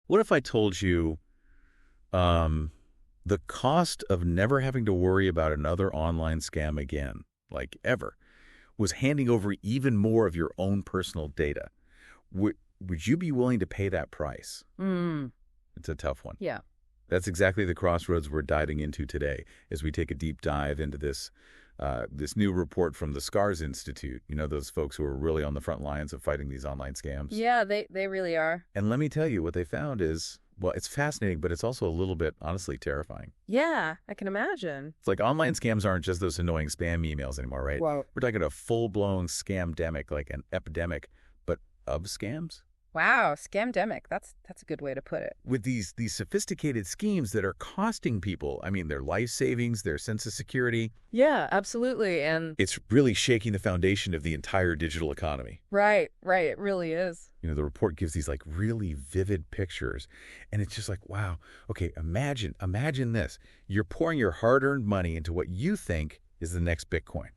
What if I told you um, the cost of never having to worry about another online scam again, like ever, was handing over even more of your own personal data? Would you be willing to pay that price? Mm, It's a tough one. yeah. That's exactly the crossroads we're diving into today as we take a deep dive into this new report from the SCARS Institute. You know, those folks who are really on the front lines of fighting these online scams. Yeah, they really are. And let me tell you, what they found is, well, it's fascinating, but it's also a little bit, honestly, terrifying. Yeah, I can imagine. It's like online scams aren't just those annoying spam emails anymore, right? Wow. We're talking a full-blown scamdemic, like an epidemic, but of scams. Wow, scamdemic. That's a good way to put it. With these sophisticated schemes that are costing people, I mean, their life savings, their sense of security. Yeah, absolutely. And It's really shaking the foundation of the entire digital economy. right, it really is. You know, the report gives these like really vivid pictures, and it's just like, wow, okay, imagine this. You're pouring your hard-earned money into what you think is the next Bitcoin.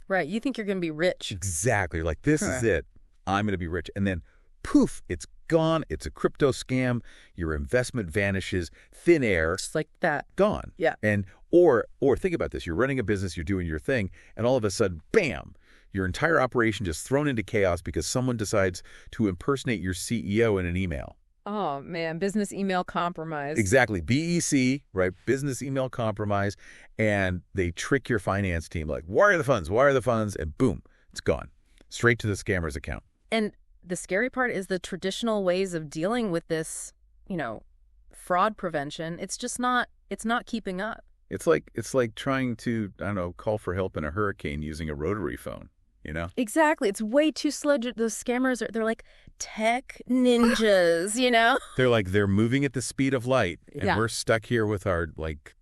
Right, you think you're going to be rich. Exactly. Like, this is it. I'm going to be rich. And then poof, it's gone. It's a crypto scam. Your investment vanishes, thin air, Just like that. gone. Yeah. And or think about this. You're running a business, you're doing your thing, and all of a sudden, bam, your entire operation just thrown into chaos because someone decides to impersonate your CEO in an email. Oh, man, business email compromise. Exactly. BEC, right? Business email compromise. And they trick your finance team like, wire the funds, and boom, it's gone. Straight to the scammer's account. And the scary part is the traditional ways of dealing with this, fraud prevention. It's just not keeping up. It's like trying to, I don't know, call for help in a hurricane using a rotary phone, you know? Exactly. It's way too slow. Those scammers they're like tech ninjas, They're moving at the speed of light, and Yeah. we're stuck here with our,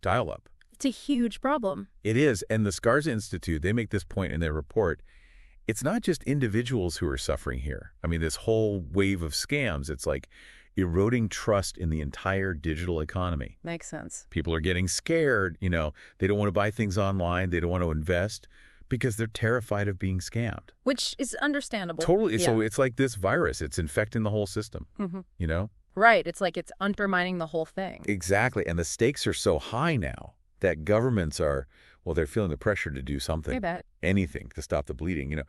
dial-up. It's a huge problem. It is, and the SCARS Institute, they make this point in their report. It's not just individuals who are suffering here. I mean, this whole wave of scams, it's like eroding trust in the entire digital economy. Makes sense. People are getting scared, they don't want to buy things online, they don't want to invest because they're terrified of being scammed. Which is understandable. Totally. Yeah. So it's like this virus, it's infecting the whole system, Right. It's like it's undermining the whole thing. Exactly. And the stakes are so high now that governments are, well, they're feeling the pressure to do something. I bet. Anything to stop the bleeding,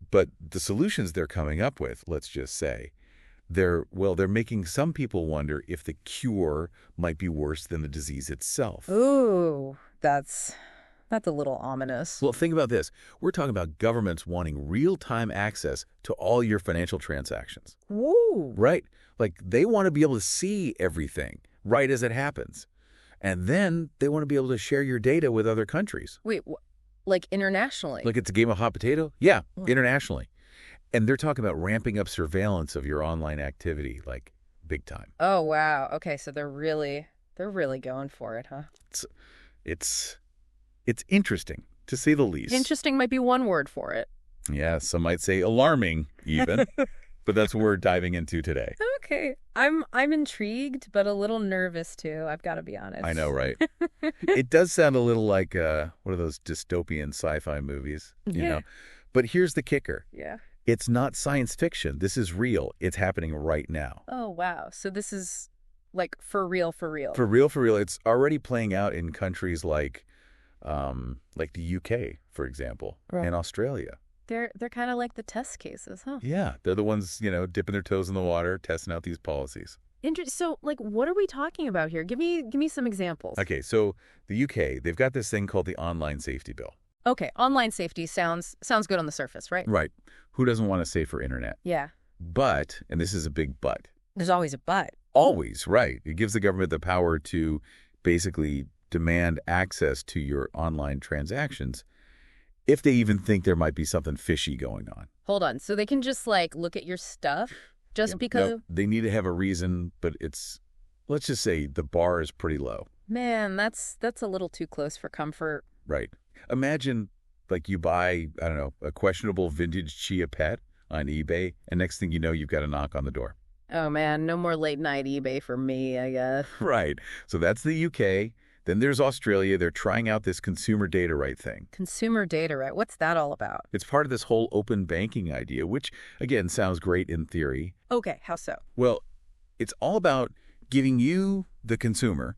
But the solutions they're coming up with, let's just say, they're making some people wonder if the cure might be worse than the disease itself. Ooh, that's a little ominous. Well, think about this. We're talking about governments wanting real-time access to all your financial transactions. Woo. Right? Like, they want to be able to see everything right as it happens. And then they want to be able to share your data with other countries. Wait, like internationally? Like it's a game of hot potato? Yeah, internationally. And they're talking about ramping up surveillance of your online activity, like big time. Oh, wow. Okay, so they're really going for it, huh? It's interesting, to say the least. Interesting might be one word for it. Yeah, some might say alarming even. But that's what we're diving into today. Okay. I'm intrigued, but a little nervous too, I've got to be honest. I know, right? It does sound a little like one of those dystopian sci-fi movies, you know? But here's the kicker. Yeah. It's not science fiction. This is real. It's happening right now. Oh, wow. So this is like for real. For real. It's already playing out in countries like the UK, for example, Right. and Australia. They're kind of like the test cases, huh? Yeah, they're the ones, dipping their toes in the water, testing out these policies. So, what are we talking about here? Give me some examples. Okay, so the UK, they've got this thing called the Online Safety Bill. Okay, online safety sounds good on the surface, right? Right. Who doesn't want a safer internet? Yeah. But, and this is a big but. There's always a but. Always, right. It gives the government the power to basically demand access to your online transactions if they even think there might be something fishy going on. Hold on. So they can just look at your stuff just because No, they need to have a reason, but let's just say the bar is pretty low. Man, that's a little too close for comfort. Right. Imagine you buy, I don't know, a questionable vintage Chia pet on eBay, and next thing you know, you've got a knock on the door. Oh man, no more late night eBay for me, I guess. Right. So that's the UK. Then there's Australia. They're trying out this consumer data right thing. Consumer data right? What's that all about? It's part of this whole open banking idea, which, again, sounds great in theory. Okay, how so? Well, it's all about giving you, the consumer,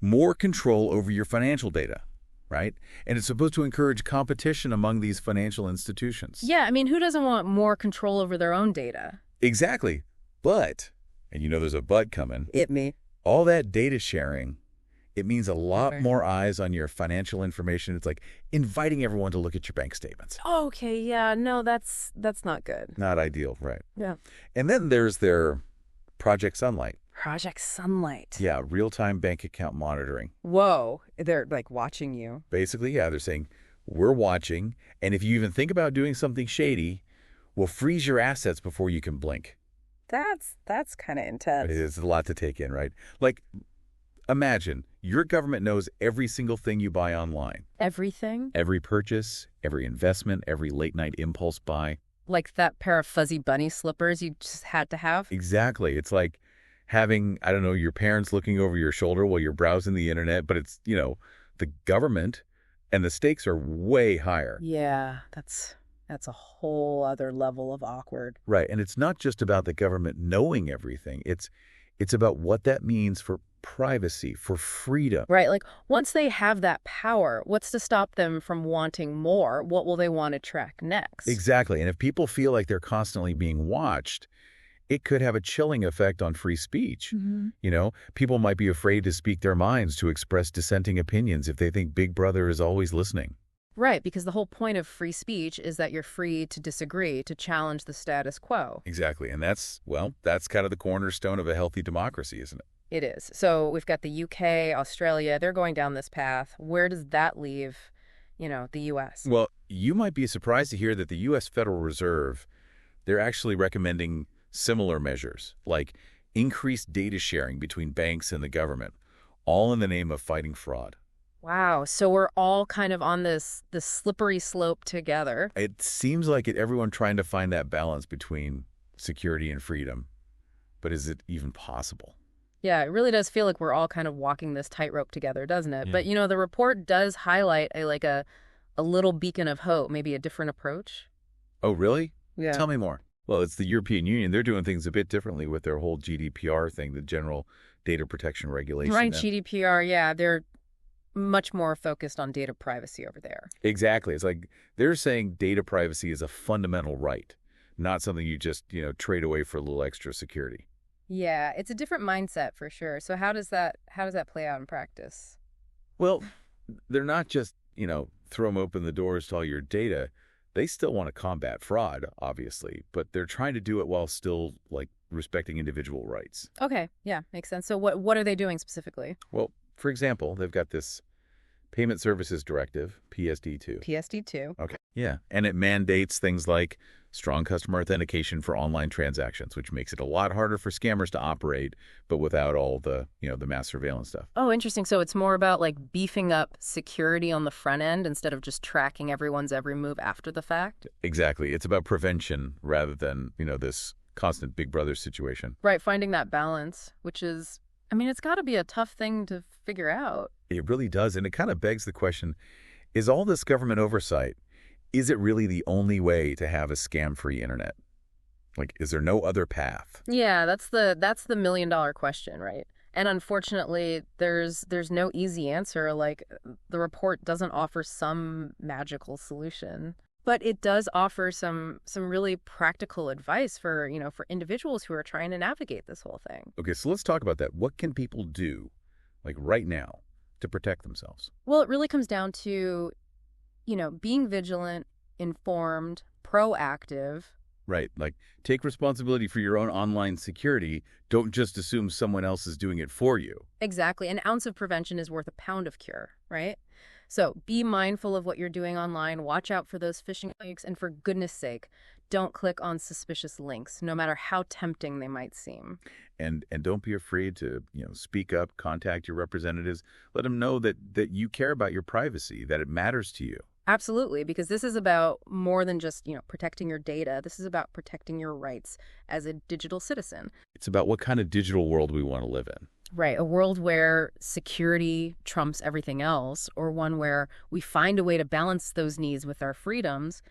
more control over your financial data, right? And it's supposed to encourage competition among these financial institutions. Yeah, I mean, who doesn't want more control over their own data? Exactly. But, and you know there's a but coming, Me. all that data sharing, it means a lot Okay. more eyes on your financial information. It's like inviting everyone to look at your bank statements. Okay, yeah, no, that's not good. Not ideal, right? Yeah. And then there's their Project Sunlight. Project Sunlight. Yeah, real-time bank account monitoring. Whoa, they're like watching you. Basically, yeah, they're saying, we're watching, and if you even think about doing something shady, we'll freeze your assets before you can blink. That's kind of intense. It's a lot to take in, right? Like, imagine your government knows every single thing you buy online. Everything? Every purchase, every investment, every late-night impulse buy. Like that pair of fuzzy bunny slippers you just had to have? Exactly. It's like having, I don't know, your parents looking over your shoulder while you're browsing the internet, but it's, the government, and the stakes are way higher. Yeah, that's a whole other level of awkward. Right. And it's not just about the government knowing everything. It's about what that means for privacy, for freedom. Right, like once they have that power, what's to stop them from wanting more? What will they want to track next? Exactly. And if people feel like they're constantly being watched, it could have a chilling effect on free speech. People might be afraid to speak their minds, to express dissenting opinions if they think Big Brother is always listening. Right, because the whole point of free speech is that you're free to disagree, to challenge the status quo. Exactly. And that's kind of the cornerstone of a healthy democracy, isn't it? It is. So we've got the UK, Australia, they're going down this path. Where does that leave, the U.S.? Well, you might be surprised to hear that the U.S. Federal Reserve, they're actually recommending similar measures, like increased data sharing between banks and the government, all in the name of fighting fraud. Wow. So we're all kind of on this slippery slope together. It seems like everyone trying to find that balance between security and freedom. But is it even possible? Yeah, it really does feel like we're all kind of walking this tightrope together, doesn't it? Yeah. But, the report does highlight a little beacon of hope, maybe a different approach. Oh, really? Yeah. Tell me more. Well, it's the European Union. They're doing things a bit differently with their whole GDPR thing, the General Data Protection Regulation. Right, GDPR, yeah. They're much more focused on data privacy over there. Exactly. It's like they're saying data privacy is a fundamental right, not something you just, trade away for a little extra security. Yeah, it's a different mindset for sure. So how does that play out in practice? Well, they're not just, throw them open the doors to all your data. They still want to combat fraud, obviously, but they're trying to do it while still, respecting individual rights. Okay, yeah, makes sense. So what are they doing specifically? Well, for example, they've got this Payment Services Directive, PSD2. PSD2. Okay. Yeah, and it mandates things like strong customer authentication for online transactions, which makes it a lot harder for scammers to operate, but without all the, the mass surveillance stuff. Oh, interesting. So it's more about beefing up security on the front end instead of just tracking everyone's every move after the fact? Exactly. It's about prevention rather than, this constant Big Brother situation. Right, finding that balance, which is, it's got to be a tough thing to figure out. It really does, and it kind of begs the question, is all this government oversight, is it really the only way to have a scam-free internet? Is there no other path? Yeah, that's the million-dollar question, right? And unfortunately, there's no easy answer. The report doesn't offer some magical solution, but it does offer some really practical advice for individuals who are trying to navigate this whole thing. Okay, so let's talk about that. What can people do, right now, to protect themselves? Well, it really comes down to, being vigilant, informed, proactive. Right. Take responsibility for your own online security. Don't just assume someone else is doing it for you. Exactly. An ounce of prevention is worth a pound of cure, right? So be mindful of what you're doing online. Watch out for those phishing links. And for goodness sake, don't click on suspicious links, no matter how tempting they might seem. And don't be afraid to, speak up, contact your representatives. Let them know that you care about your privacy, that it matters to you. Absolutely, because this is about more than just, protecting your data. This is about protecting your rights as a digital citizen. It's about what kind of digital world we want to live in. Right, a world where security trumps everything else, or one where we find a way to balance those needs with our freedoms.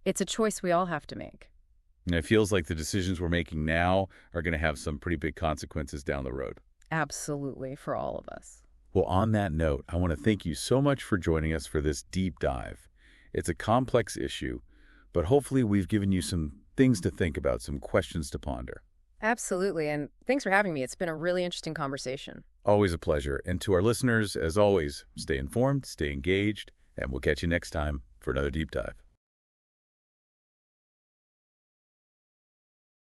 It's a choice we all have to make. And it feels like the decisions we're making now are going to have some pretty big consequences down the road. Absolutely, for all of us. Well, on that note, I want to thank you so much for joining us for this deep dive. It's a complex issue, but hopefully we've given you some things to think about, some questions to ponder. Absolutely, and thanks for having me. It's been a really interesting conversation. Always a pleasure. And to our listeners, as always, stay informed, stay engaged, and we'll catch you next time for another deep dive.